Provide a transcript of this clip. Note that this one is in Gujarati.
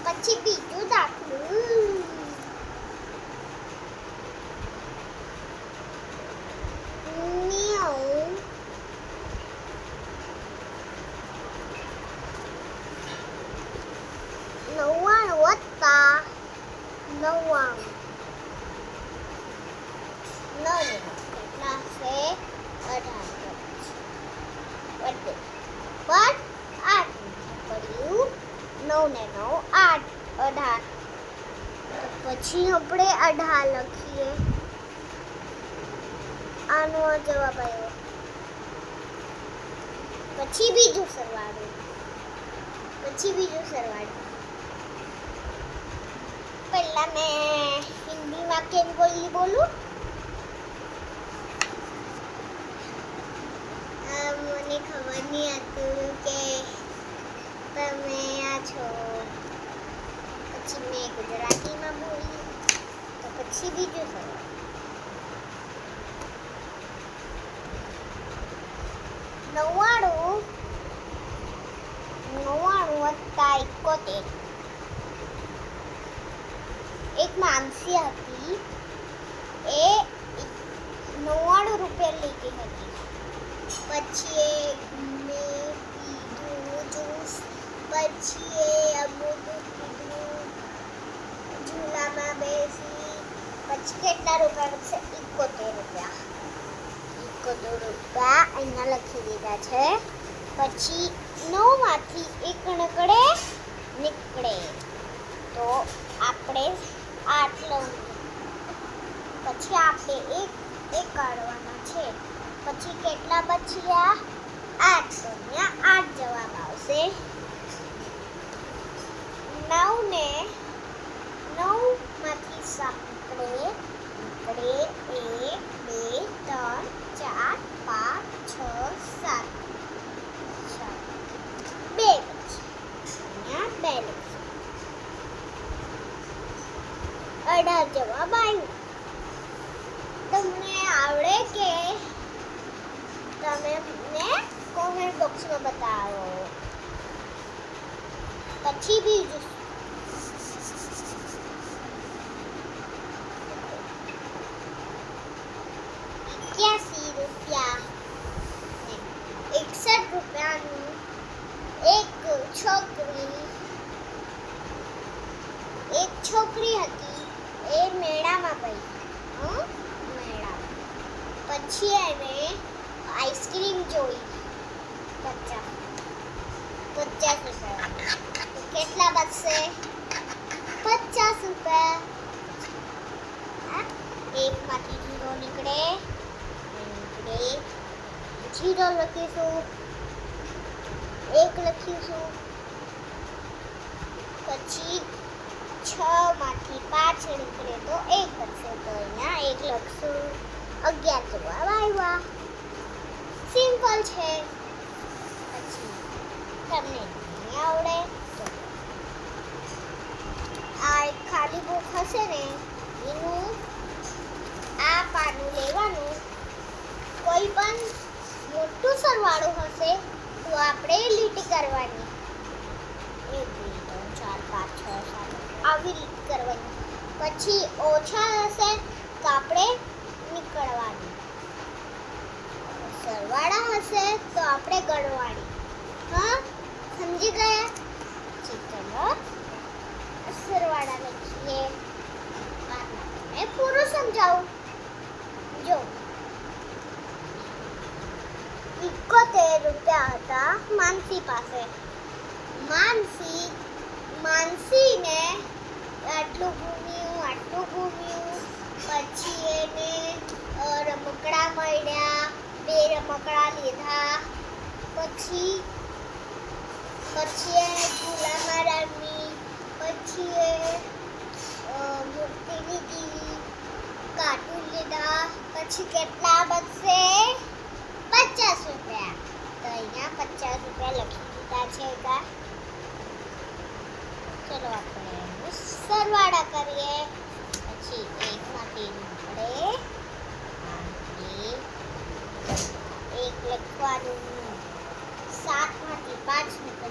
પછી બીજું દાખલું. નવ્વાણું વત્તા નવ્વાણું. કેટલા છે? 18. પણ 8 પડ્યું. 9 ને 9 8 18. પછી આપણે 18 લખીએ. આનો જવાબ આવ્યો. પછી બીજું સરવાળો. પહેલા મેં હિન્દીમાં કેમ બોલું? મને ખબર નહીં હતું કે તમે આ છો. પછી મેં ગુજરાતીમાં બોલી તો પછી બીજું સરવાળો. 99 વત્તા 71. એક માનસી હતી, એ 99 રૂપિયા લીધી હતી. પછી મેં પીધું જ્યુસ, પછી અમુક પીધું, ઝૂલામાં બેસી. પછી કેટલા રૂપિયા વધશે? 71 રૂપિયા. 71 રૂપિયા અહીંયા લખી દીધા છે. પછી 9 માંથી 1 નીકળે તો આપણે આટલું. પછી આપણે એક કાઢવાના છે. પછી કેટલા બચ્યા? 8. તો અહીંયા 8 જવાબ આવશે. 9 ને 9 માંથી 7 નીકળે. 1 2 3 4 5 6 7. 2 અહીંયા 2 18 જવાબ આવ્યો. તમને આવડે કે તમે મને કોમેન્ટ બોક્સમાં બતાવો. પછી બીજું 81 રૂપિયા. 61 રૂપિયાનું એક છોકરી હતી, એ મેળામાં ગઈ. પછી એને આઈસ્ક્રીમ જોઈ 50 રૂપિયા. કેટલા બચશે? 50 રૂપિયા. એકમાંથી 0 નીકળે. 0 લખીશું, 1 લખીશું. પછી 6 માંથી 5 નીકળે તો 1 બચશે. તો અહીંયા 1 લખશું. 11 જવાબ આવ્યા. સિમ્પલ છે. પછી તમને નહીં આવડે તો આ એક ખાલી બુક હશે ને, એનું આ પાનું લેવાનું. કોઈ પણ મોટું સરવાળો હશે તો આપણે લીટી કરવાની. 1 2 3 4 5 6 7 આવી લીટી કરવાની. પછી ઓછા હશે તો આપણે નીકળવાની. સરવાળા હશે તો આપણે ગણવાની. હા, સમજી ગયા? ચલો સરવાળા લખીએ. મેં પૂરું સમજાવું. જો 71 રૂપિયા હતા માનસી પાસે. માનસીને આટલું ઘૂમ્યું. પછી એને રમકડા મળ્યા. 2 રમકડા લીધા. પછી એને ઝૂલામાં રમી. પછી મૂર્તિ લીધી, કાર્ટૂન લીધા. પછી કેટલા બચશે? 50 રૂપિયા. તો અહીંયા 50 રૂપિયા લખી દીધા છે. ચલો આપણે સરવાળા કરીએ. પછી 1 માંથી નીકળે 1 લખવાનું. 7 માંથી 5 નીકળે.